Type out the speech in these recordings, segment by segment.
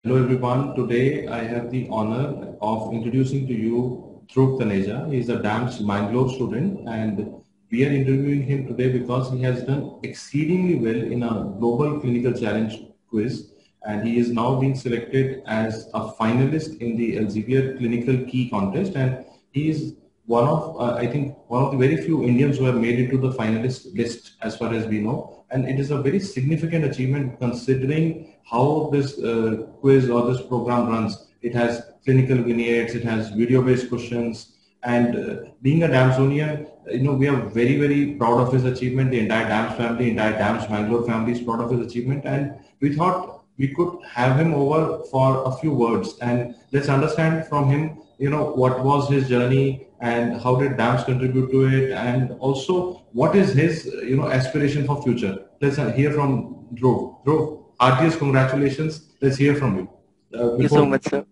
Hello everyone. Today I have the honor of introducing to you Dhruv Taneja. He is a DAMS Mangalore student and we are interviewing him today because he has done exceedingly well in a global clinical challenge quiz and he is now being selected as a finalist in the Elsevier Clinical Key Contest, and he is one of I think one of the very few Indians who have made it to the finalist list as far as we know, and it is a very significant achievement considering how this quiz or this program runs. It has clinical vignettes, it has video-based questions, and being a Damsonian, we are very proud of his achievement. The entire Dams family, entire Dams Bangalore family is proud of his achievement, and we thought we could have him over for a few words and let's understand from him, what was his journey and how did Dams contribute to it, and also what is his, aspiration for future. Let's hear from Dhruv. Dhruv, heartiest congratulations. Let's hear from you. Thank you so Before much, sir.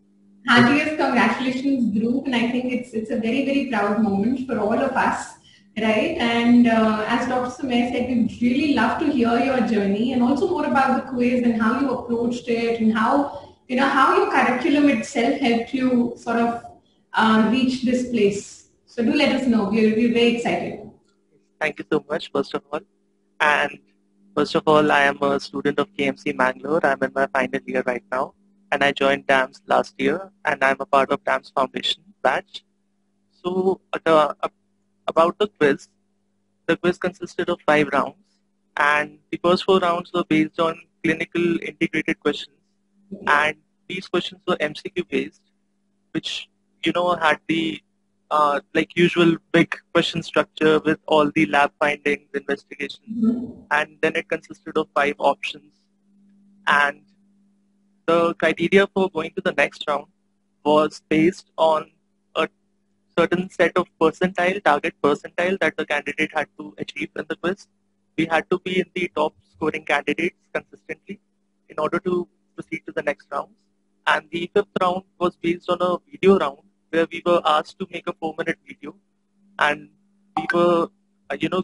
Heartiest congratulations, Dhruv, and I think it's a very proud moment for all of us, right? And as Dr. Sumaya said, we'd really love to hear your journey and also more about the quiz and how you approached it and how your curriculum itself helped you sort of reach this place. So do let us know. We're very excited. Thank you so much, first of all. And first of all, I am a student of KMC Mangalore. I'm in my final year right now. And I joined DAMS last year, and I'm a part of DAMS Foundation batch. So about the quiz consisted of 5 rounds. And the first 4 rounds were based on clinical integrated questions. And these questions were MCQ based, which, had the like usual big question structure with all the lab findings, investigations, and then it consisted of 5 options. And the criteria for going to the next round was based on a certain set of target percentile that the candidate had to achieve in the quiz. We had to be in the top scoring candidates consistently in order to proceed to the next rounds. And the 5th round was based on a video round where we were asked to make a 4-minute video, and we were,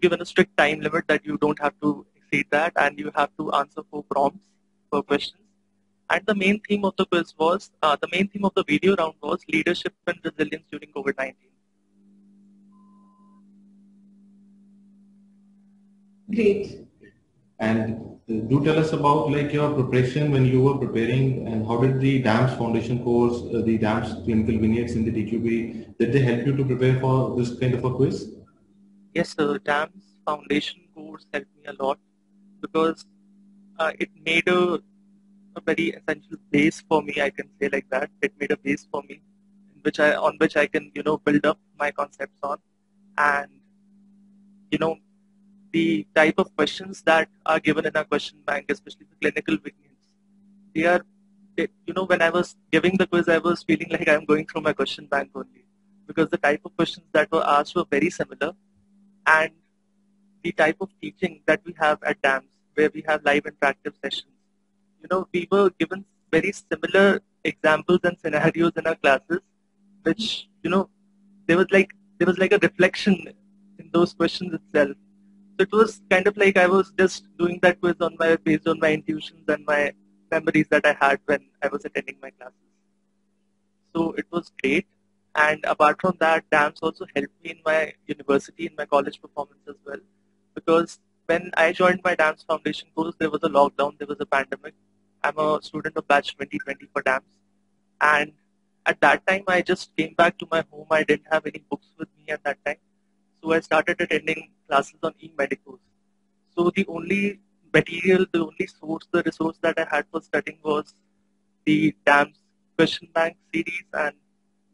given a strict time limit that you don't have to exceed that, and you have to answer 4 prompts per questions. And the main theme of the quiz was, the main theme of the video round was leadership and resilience during COVID-19. Great. And do tell us about like your preparation when you were preparing, and how did the DAMS Foundation course, the DAMS clinical vignettes in the DQB, did they help you to prepare for this kind of a quiz? Yes, sir. DAMS Foundation course helped me a lot because it made a very essential base for me. I can say like that. It made a base for me, on which I can build up my concepts on, and the type of questions that are given in our question bank, especially the clinical vignettes, when I was giving the quiz, I was feeling like I'm going through my question bank only, because the type of questions that were asked were very similar, and the type of teaching that we have at DAMS, where we have live interactive sessions, we were given very similar examples and scenarios in our classes, which, there was like a reflection in those questions itself. So it was kind of like I was just doing that quiz based on my intuitions and my memories that I had when I was attending my classes. So it was great. And apart from that, DAMS also helped me in my university, in my college performance as well. Because when I joined my DAMS Foundation course, there was a lockdown, there was a pandemic. I'm a student of batch 2020 for DAMS. And at that time, I just came back to my home. I didn't have any books with me at that time. So I started attending classes on e-medicals. So the only material, the only source, the resource that I had for studying was the DAMS question bank series and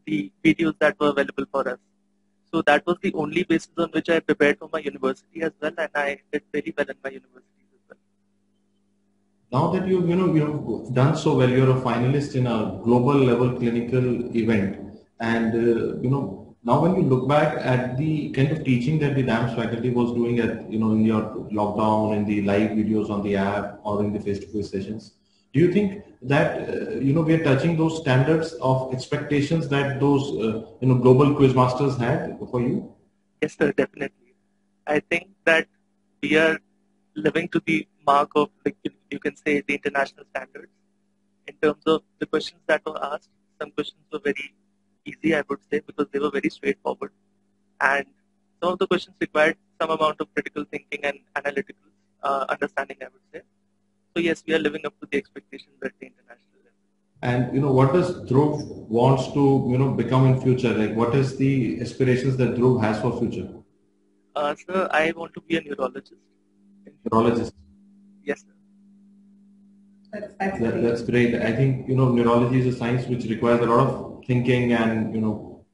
the videos that were available for us. So that was the only basis on which I prepared for my university as well, and I did very well in my university as well. Now that you've done so well, you're a finalist in a global level clinical event, and now when you look back at the kind of teaching that the DAMS faculty was doing at in your lockdown, in the live videos on the app or in the face-to-face sessions, do you think that we are touching those standards of expectations that those global quiz masters had for you? Yes, sir, definitely. I think that we are living to the mark of, like, you can say, the international standards in terms of the questions that were asked. Some questions were very easy, I would say, because they were very straightforward. And some of the questions required some amount of critical thinking and analytical understanding, I would say. So yes, we are living up to the expectations at the international level. And what does Dhruv wants to become in future? Like, what is the aspirations that Dhruv has for future? Sir, I want to be a neurologist. Neurologist. Yes, sir. That's great. I think neurology is a science which requires a lot of thinking and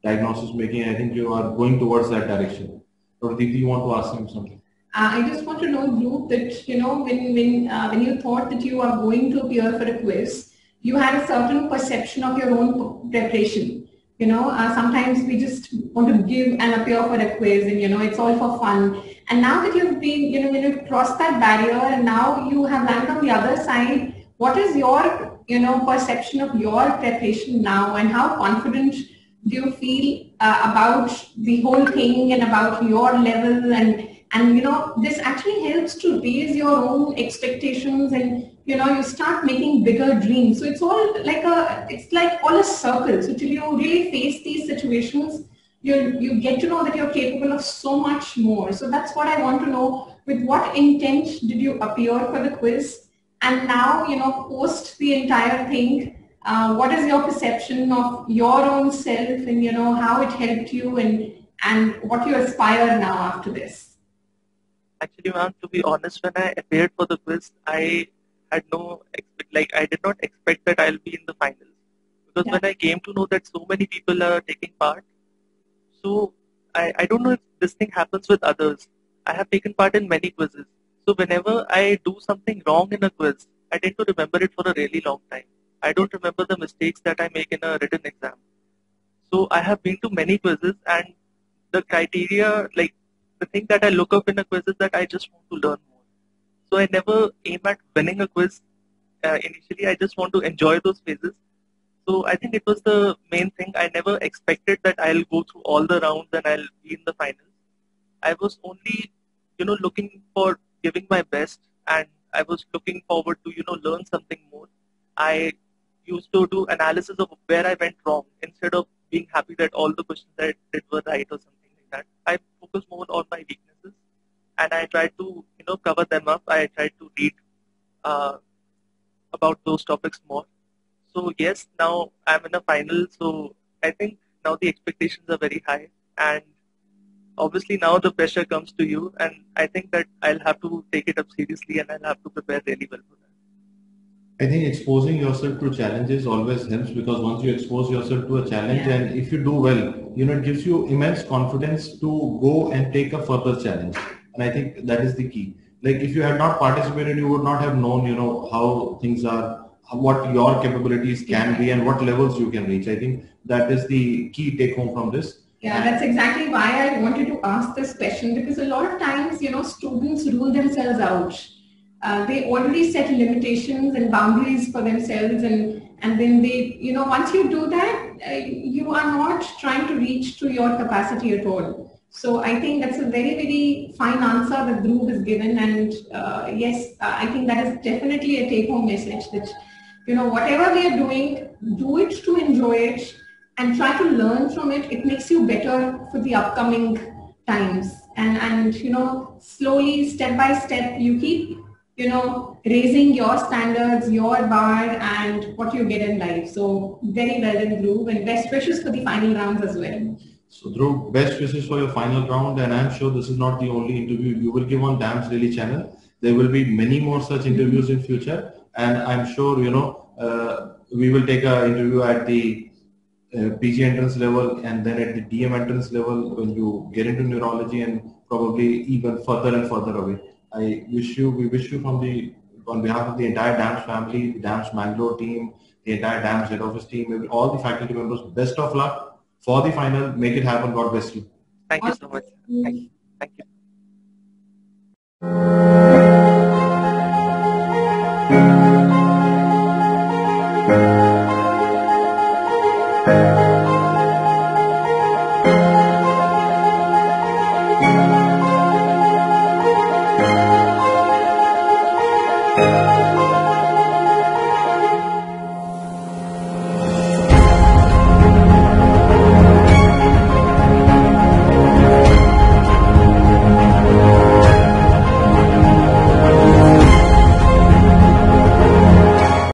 diagnosis making. I think you are going towards that direction. Or Deepti, you want to ask him something? I just want to know, Dhruv, that when you thought that you are going to appear for a quiz, you had a certain perception of your own preparation. Sometimes we just want to give and appear for a quiz, and it's all for fun. And now that you've been, when you've crossed that barrier, and now you have landed on the other side, what is your, perception of your preparation now, and how confident do you feel about the whole thing and about your level? And this actually helps to raise your own expectations, and you start making bigger dreams. So it's like all a circle. So till you really face these situations, you get to know that you're capable of so much more. So that's what I want to know. With what intent did you appear for the quiz? And now, post the entire thing, what is your perception of your own self, and how it helped you, and what you aspire now after this? Actually, ma'am, to be honest, when I appeared for the quiz, I had I did not expect that I'll be in the finals. Because when I came to know that so many people are taking part, so I don't know if this thing happens with others. I have taken part in many quizzes. So whenever I do something wrong in a quiz, I tend to remember it for a really long time. I don't remember the mistakes that I make in a written exam. So I have been to many quizzes, and the criteria, the thing that I look up in a quiz is that I just want to learn more. So I never aim at winning a quiz initially. I just want to enjoy those phases. So I think it was the main thing. I never expected that I'll go through all the rounds and I'll be in the finals. I was only, looking for giving my best, and I was looking forward to, learn something more. I used to do analysis of where I went wrong instead of being happy that all the questions I did were right or something like that. I focused more on my weaknesses, and I tried to, cover them up. I tried to read about those topics more. So yes, now I'm in a final, so I think now the expectations are very high, and obviously now the pressure comes to you, and I think that I'll have to take it up seriously, and I'll have to prepare really well for that. I think exposing yourself to challenges always helps, because once you expose yourself to a challenge, and if you do well, it gives you immense confidence to go and take a further challenge. And I think that is the key. Like, if you had not participated, you would not have known, how things are, what your capabilities can be, and what levels you can reach. I think that is the key take home from this. Yeah, that's exactly why I wanted to ask this question, because a lot of times, students rule themselves out. They already set limitations and boundaries for themselves, and then they, once you do that, you are not trying to reach to your capacity at all. So I think that's a very, very fine answer that Dhruv has given, and yes, I think that is definitely a take-home message that, whatever we are doing, do it to enjoy it and try to learn from it. It makes you better for the upcoming times, and slowly, step by step, you keep raising your standards, your bar, and what you get in life. So very well done, Dhruv, and best wishes for the final rounds as well. So Dhruv, best wishes for your final round, and I'm sure this is not the only interview you will give on Dams Daily channel. There will be many more such interviews in future, and I'm sure we will take an interview at the PG entrance level, and then at the DM entrance level when you get into neurology, and probably even further and further away. We wish you on behalf of the entire DAMS family, the DAMS Mangalore team, the entire DAMS head office team, all the faculty members, best of luck for the final. Make it happen. God bless you. Thank you so much. Thank you. Thank you.